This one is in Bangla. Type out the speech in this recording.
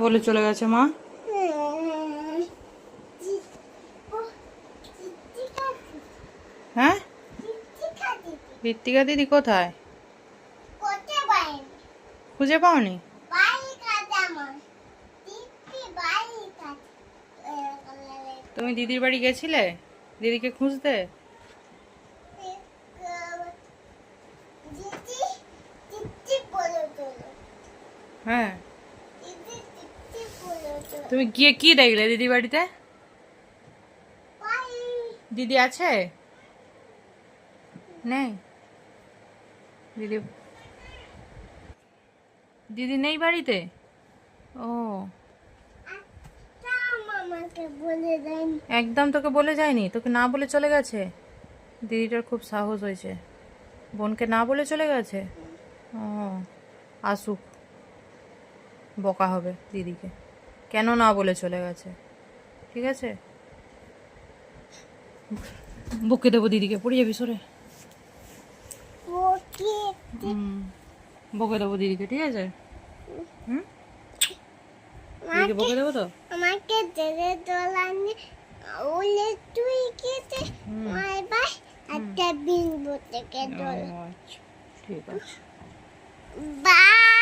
বলে চলে গেছে মা। হ্যাঁ, ঋত্বিকা দিদি কোথায়? খুঁজে পাওনি? তুমি দিদির বাড়ি গেছিলে দিদিকে খুঁজতে? হ্যাঁ, তুমি গিয়ে কি দেখলে দিদি বাড়িতে? দিদি আছে? নেই দিদি, দিদি নেই বাড়িতে। ও, একদম তোকে বলে যায়নি? তোকে না বলে চলে গেছে? দিদিটার খুব সাহস হয়েছে, বোনকে না বলে চলে গেছে। ও, আসুক, বকা হবে দিদিকে, কেন না বলে চলে গেছে। ঠিক আছে, বকে দেবো দিদিকে, পড়ে যাবি সরে। বকে দেবো দিদিকে, ঠিক আছে? হুম, দিদিকে বকে দেবো তো। আমাকে জেলে দোলানি ওলে তুই কেটে মাই বাই একটা বিন বতে কে দোল। আচ্ছা, ঠিক আছে। বাই।